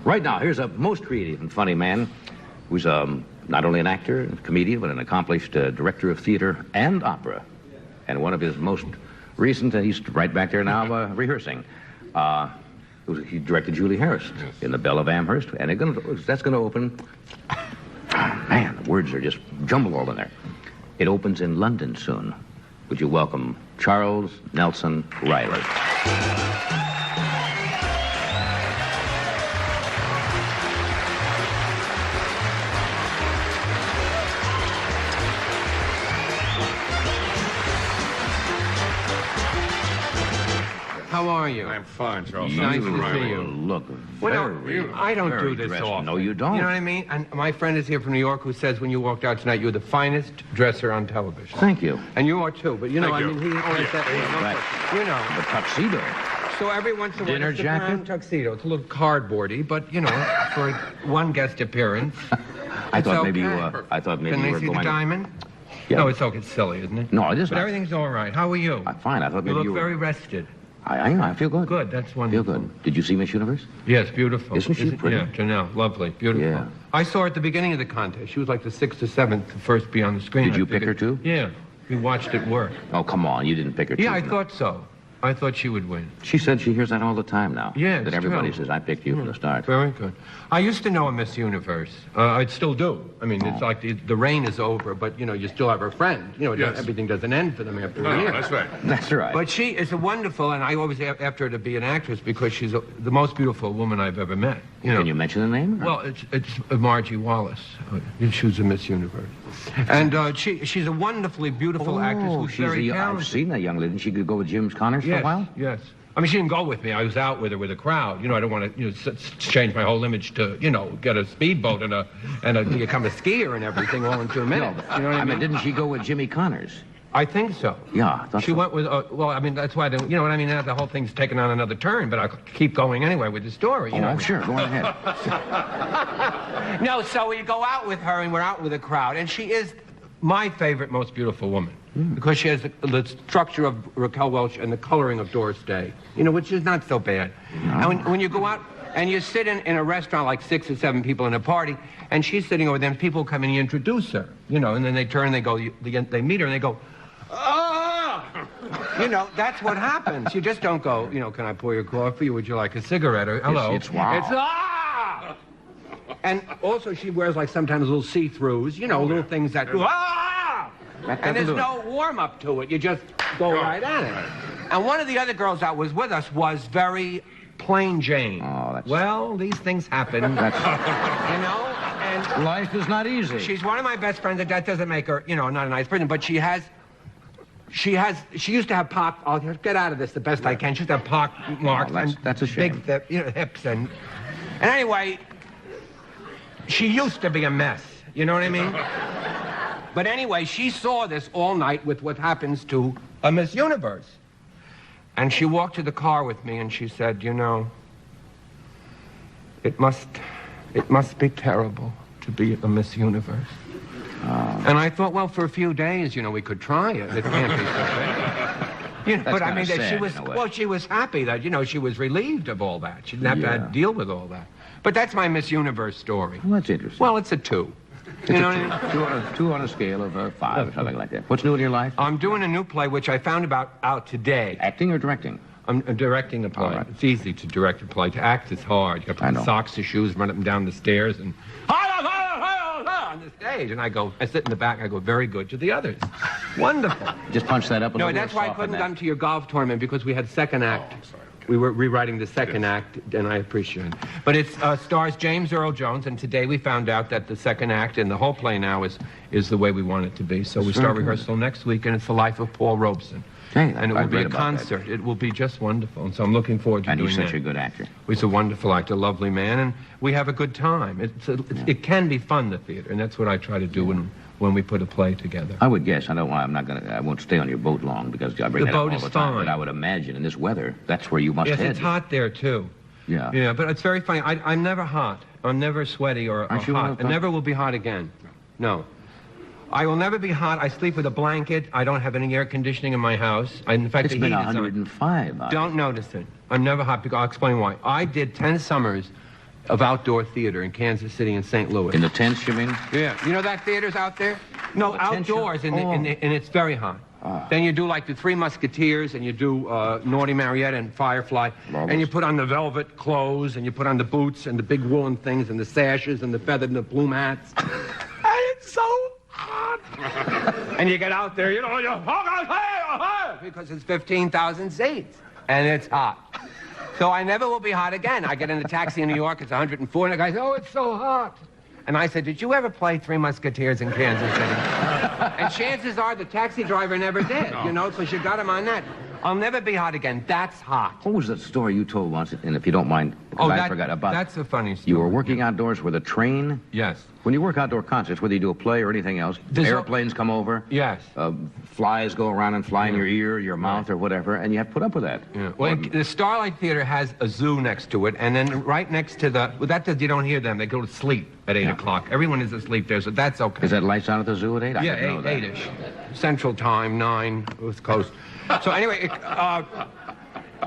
Right now, here's a most creative and funny man who's not only an actor and comedian, but an accomplished director of theater and opera. And one of his most recent, he's right back there now rehearsing. He directed Julie Harris in The Belle of Amherst, and that's going to open. Man, the words are just jumbled all in there. It opens in London soon. Would you welcome Charles Nelson Reilly? How are you? I'm fine, Charles. Nice to see you. Look Well, I don't do this dressed. often. No, you don't. You know what I mean? And my friend is here from New York who says when you walked out tonight, you're the finest dresser on television. Thank you. And you are too, but you know, Thank I mean, he always said, Right. you know. The tuxedo. So every once in a while, Dinner it's a jacket? brown tuxedo. It's a little cardboardy, but you know, for one guest appearance. I thought okay. maybe Can you they were see going. the diamond? Yeah. No, it's okay. It's silly, isn't it? No, it isn't. But everything's all right. How are you? I'm fine. I thought You maybe look you were. very rested. I feel good. Good, that's Feel wonderful. good. Did you see Miss Universe? Yes, beautiful. Isn't she pretty? Yeah, Janelle, lovely, beautiful. Yeah. I saw her at the beginning of the contest. She was like the 6th or 7th to first be on the screen. Did you I pick her figured. too? Yeah, we watched it work. Oh, come on. You didn't pick her too. Yeah, I thought so. I thought she would win. She said she hears that all the time now. Yeah, That it's everybody true. says, I picked you from the start. Very good. I used to know a Miss Universe. I still do. I mean, it's like the reign is over, but, you know, you still have her friend. You know, Yes. everything doesn't end for them after a No, year. that's right. That's right. But she is a wonderful, and I always after her to be an actress because she's the most beautiful woman I've ever met. You know. Can you mention the name? Well, it's Margie Wallace. She was a Miss Universe. And she's a wonderfully beautiful actress who's very talented. I've seen that young lady. She could go with Jim Connors for a Yes, while? yes. I mean, she didn't go with me. I was out with her with a crowd. You know, I don't want to, change my whole image to, get a speedboat and become a skier and everything all in 2 minutes. You know what I mean? Didn't she go with Jimmy Connors? I think so. Yeah, I thought She so. went with, well, I mean, that's why, you know what I mean? Now the whole thing's taken on another turn, but I'll keep going anyway with the story, you know? Oh, sure. Go on ahead. No, so we go out with her, and we're out with a crowd, and she is my favorite, most beautiful woman. Because she has the structure of Raquel Welch and the coloring of Doris Day, which is not so bad. No. And when you go out and you sit in a restaurant like 6 or 7 people in a party, and she's sitting over there, and people come and you introduce her, and then they turn, they go, they meet her, and they go, ah! That's what happens. You just don't go, can I pour your coffee? Would you like a cigarette? Or, hello. It's wow. It's, ah! And also she wears like sometimes little see-throughs, little things that, ah! And there's no warm-up to it. You just go right at it. And one of the other girls that was with us was very plain Jane. Oh, that's... Well, these things happen. And life is not easy. She's one of my best friends. That doesn't make her, not a nice person, but she used to have pock, I'll get out of this the best I can. She used to have pock marks that's a shame. Big hips and anyway, she used to be a mess. You know what I mean? But anyway, she saw this all night with what happens to a Miss Universe. And she walked to the car with me and she said, it must be terrible to be a Miss Universe. And I thought, well, for a few days, we could try it. It can't be so bad. But I mean, that she was happy that, she was relieved of all that. She didn't have to deal with all that. But that's my Miss Universe story. Well, that's interesting. Well, it's a 2. You know what I mean? 2 on a scale of 5 or something like that. What's new in your life? I'm doing a new play, which I found out today. Acting or directing? I'm directing a play. Right. It's easy to direct a play. To act is hard. You have to put socks or shoes, run up and down the stairs, and on the stage. And I sit in the back, and I go, very good to the others. Wonderful. Just punch that up a little. No, that's why I couldn't come to your golf tournament, because we had second act. I'm sorry. We were rewriting the second act, and I appreciate it. But it stars James Earl Jones, and today we found out that the second act and the whole play now is the way we want it to be. So we start rehearsal next week, and it's the life of Paul Robeson. Hey, and it will be a concert. It will be just wonderful. And so I'm looking forward to doing that. And he's such a good actor. He's a wonderful actor, lovely man, and we have a good time. It can be fun, the theater, and that's what I try to do when we put a play together. I would guess. I won't stay on your boat long because I bring that up all the time. The boat is fine. But I would imagine in this weather, that's where you must head. Yes, it's hot there too. Yeah. Yeah, but it's very funny. I'm never hot. I'm never sweaty or hot. I never will be hot again. No. I will never be hot. I sleep with a blanket. I don't have any air conditioning in my house. In fact, it's been 105. Don't notice it. I'm never hot because I'll explain why. I did 10 summers of outdoor theater in Kansas City and St. Louis. In the tents, you mean? Yeah. You know that theater's out there? No, outdoors, and it's very hot. Then you do like the Three Musketeers, and you do Naughty Marietta and Firefly, and you put on the velvet clothes, and you put on the boots, and the big woolen things, and the sashes, and the feathered and the plume hats. And it's so hot. And you get out there, you know, because it's 15,000 seats, and it's hot. So I never will be hot again. I get in a taxi in New York, it's 104, and the guy says, oh, it's so hot. And I said, did you ever play Three Musketeers in Kansas City? And chances are the taxi driver never did, you know, because you got him on that. I'll never be hot again. That's hot. What was that story you told once? And if you don't mind, because I forgot about. That's a funny story. You were working outdoors with a train? Yes. When you work outdoor concerts, whether you do a play or anything else, airplanes come over. Yes. Flies go around and fly in your ear, your mouth, or whatever, and you have to put up with that. Yeah. Well, the Starlight Theater has a zoo next to it, and then right next to the... Well, that does, you don't hear them. They go to sleep at 8 o'clock. Everyone is asleep there, so that's okay. Is that lights out at the zoo at 8? Yeah, 8-ish. Central Time, 9, East Coast. So anyway,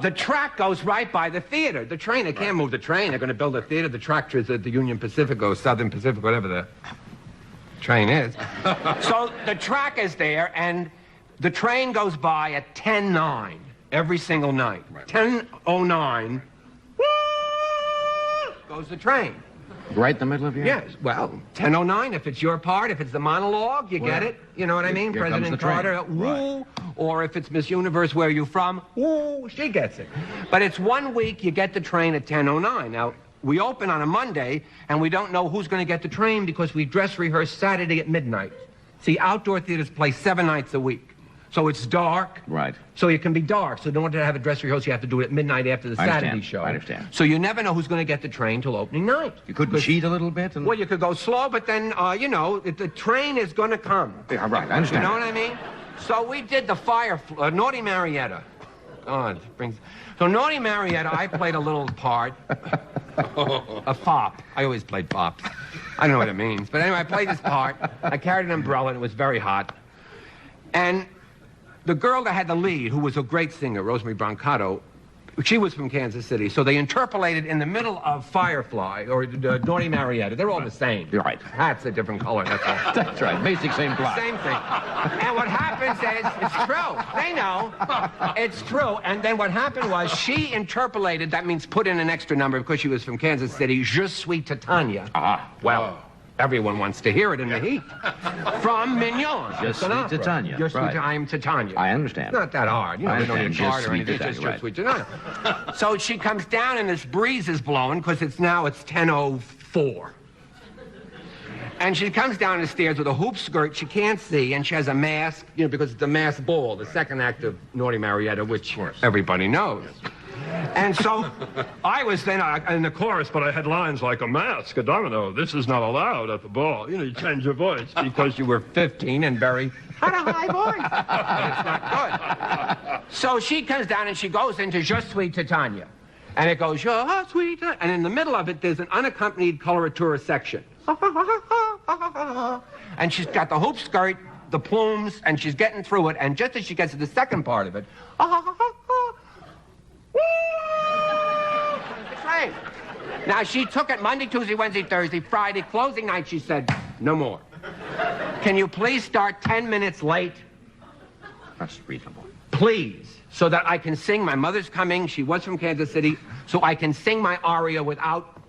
the track goes right by the theater. The train, they can't move the train. They're going to build a theater. The track is at the Union Pacific or Southern Pacific, whatever the train is. So the track is there, and the train goes by at 10:09 every single night. 10:09, goes the train. Right in the middle of your... Yes, well, 10:09, if it's your part, if it's the monologue, you get it. You know what I mean? President Carter, woo. Right. Or if it's Miss Universe, where are you from? Woo, she gets it. But it's 1 week, you get the train at 10:09. Now, we open on a Monday, and we don't know who's going to get the train because we dress rehearse Saturday at midnight. See, outdoor theaters play 7 nights a week. So it's dark. Right. So it can be dark. So in order to have a dress rehearsal, you have to do it at midnight after the Saturday show. I understand. So you never know who's going to get the train till opening night. You could cheat a little bit? And... Well, you could go slow, but then, you know, the train is going to come. Yeah, right, I understand. You know what I mean? So we did the Naughty Marietta. God, it brings... So Naughty Marietta, I played a little part. A fop. I always played fops. I don't know what it means. But anyway, I played this part. I carried an umbrella, and it was very hot. And the girl that had the lead, who was a great singer, Rosemary Brancato, she was from Kansas City, so they interpolated in the middle of Firefly, or Naughty Marietta. They're all the same. You're right. Hat's a different color, that's all. That's right. Basic same plot. Same thing. And what happens is, it's true. They know. It's true. And then what happened was, she interpolated, that means put in an extra number, because she was from Kansas City, Je suis Titania. Well... Everyone wants to hear it in the heat. From Mignon. Just Sweet Titania. Just Sweet I am Titania. I understand. It's not that hard. You know, we don't need hard or anything. Just Sweet Titania. So she comes down and this breeze is blowing because it's 10:04. And she comes down the stairs with a hoop skirt she can't see, and she has a mask, you know, because it's the masked ball, the second act of Naughty Marietta, which everybody knows. And so I was then in the chorus, but I had lines like a mask, a domino. This is not allowed at the ball. You know, you change your voice because you were 15 and very had a high voice. But it's not good. So she comes down and she goes into Je suis Titania. And it goes, Je suis Titania. And in the middle of it, there's an unaccompanied coloratura section. And she's got the hoop skirt, the plumes, and she's getting through it. And just as she gets to the second part of it, now, she took it Monday, Tuesday, Wednesday, Thursday, Friday, closing night, she said, no more. Can you please start 10 minutes late? That's reasonable. Please, so that I can sing. My mother's coming. She was from Kansas City. So I can sing my aria without...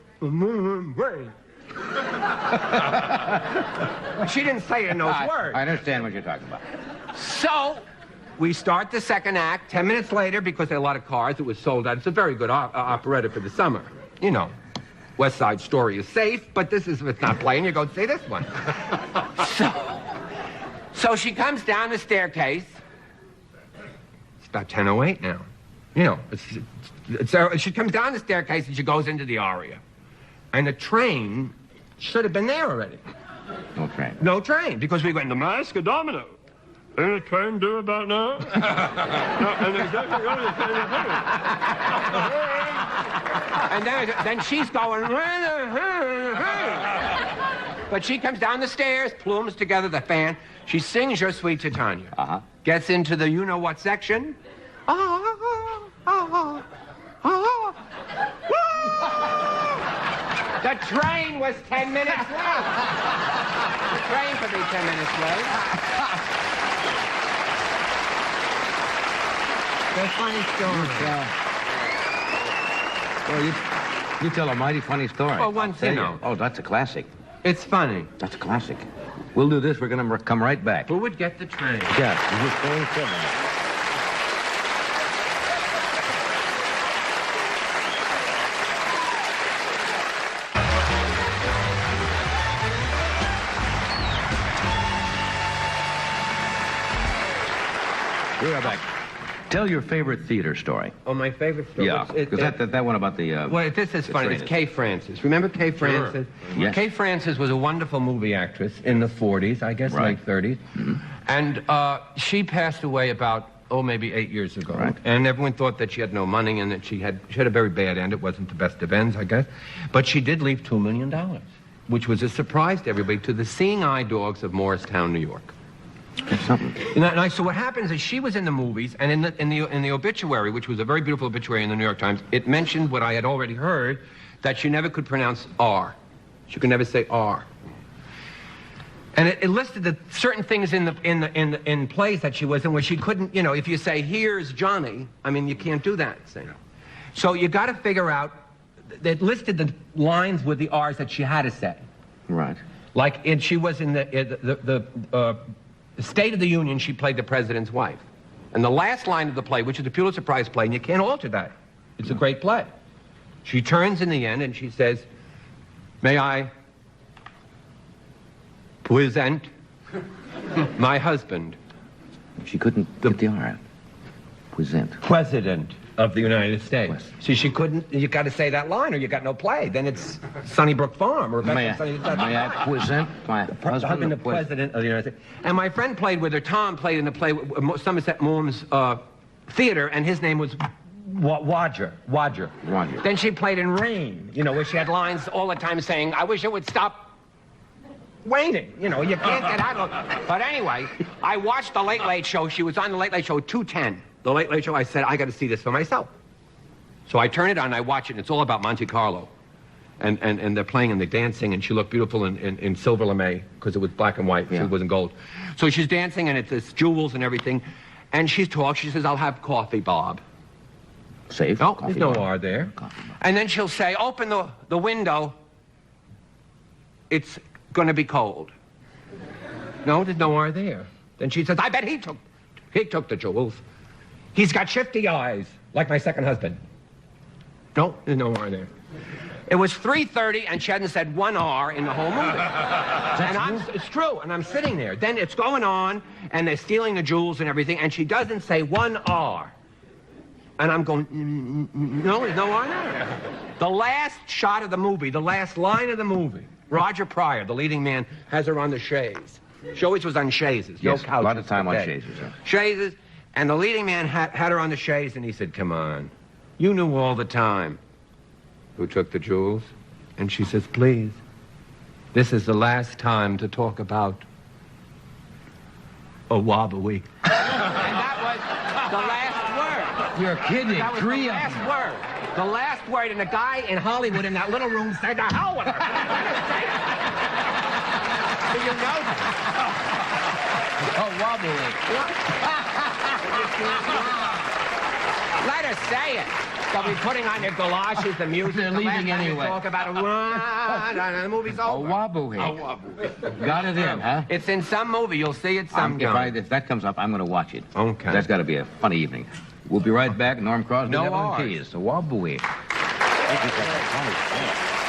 She didn't say it in those words. I understand what you're talking about. So... we start the second act 10 minutes later because there are a lot of cars. It was sold out. It's a very good operetta for the summer. You know, West Side Story is safe, but this is, if it's not playing, you go see this one. So she comes down the staircase. It's about 10:08 now. You know, she comes down the staircase and she goes into the aria. And the train should have been there already. No train. No train, because we went in the mask of domino. Ain't a train due about now? And then she's going... But she comes down the stairs, plumes together, the fan. She sings Je suis Titania. Gets into the you-know-what section. The train was 10 minutes late. The train could be 10 minutes late. They're funny stories. Well, you tell a mighty funny story. Well, once, you know. Oh, that's a classic. It's funny. That's a classic. We'll do this. We're going to come right back. Who would get the train? Yes, this is going 7. We are back. Tell your favorite theater story. Oh, my favorite story. Yeah, because that one about the... well, this is funny. It's Kay Francis. Remember Kay Francis? Sure. Yes. Kay Francis was a wonderful movie actress in the 40s, I guess, Right. late 30s. Mm-hmm. And she passed away about, maybe 8 years ago. Right. And everyone thought that she had no money and that she had a very bad end. It wasn't the best of ends, I guess. But she did leave $2 million, which was a surprise to everybody, to the seeing eye dogs of Morristown, New York. That's something. So what happens is she was in the movies, and in the obituary, which was a very beautiful obituary in the New York Times, it mentioned what I had already heard, that she never could pronounce R. She could never say R. And it listed the certain things in plays that she was in where she couldn't, if you say, here's Johnny, I mean, you can't do that thing. So you got to figure out, it listed the lines with the R's that she had to say. Right. Like, she was in the State of the Union, she played the president's wife. And the last line of the play, which is a Pulitzer Prize play, and you can't alter that. It's a great play. She turns in the end and she says, may I present my husband, She couldn't get the R out. Present. President of the United States. See, she couldn't, you got to say that line or you got no play. Then it's Sunnybrook Farm or May I present my husband? the President of the United States. And my friend played with her, Tom, played in the play, Somerset Maugham's theater, and his name was Roger. Then she played in Rain, where she had lines all the time saying, I wish it would stop raining. You can't get out of it. But anyway, I watched The Late Late Show. She was on The Late Late Show 210. The Late Late Show, I said, I got to see this for myself. So I turn it on, I watch it, and it's all about Monte Carlo. And they're playing and they're dancing, and she looked beautiful in silver lame, because it was black and white, Yeah. it wasn't gold. So she's dancing, and it's jewels and everything. And she says, I'll have coffee, Bob. Safe. No, Coffee there's no bar. R there. Coffee bar. And then she'll say, open the window. It's going to be cold. No, there's no R there. Then she says, I bet he took the jewels. He's got shifty eyes, like my second husband. No, there's no R there. It was 3:30, and she hadn't said one R in the whole movie. It's true, and I'm sitting there. Then it's going on, and they're stealing the jewels and everything, and she doesn't say one R. And I'm going, no, there's no R there. The last shot of the movie, the last line of the movie, Roger Pryor, the leading man, has her on the chaise. She always was on chaises, no Yes, couches. a lot of time on today. chaises. Yeah. Chaises, and the leading man had her on the chaise, and he said, come on, you knew all the time who took the jewels. And she says, please, this is the last time to talk about a wobbly. And that was the last word. You're kidding. That was the last word. The last word, and the guy in Hollywood in that little room said, the hell with her. Do you know that? Oh, wobbly. Let her say it. They'll be putting on their galoshes, the music. They're leaving anyway. Talk about the movie's A over. wobbly. Got it in, huh? It's in some movie. You'll see it sometime. If that comes up, I'm going to watch it. Okay. That's got to be a funny evening. We'll be right back. Norm Crosby, No Evelyn R's. Keyes. The wobbly. Thank you for that funny stuff.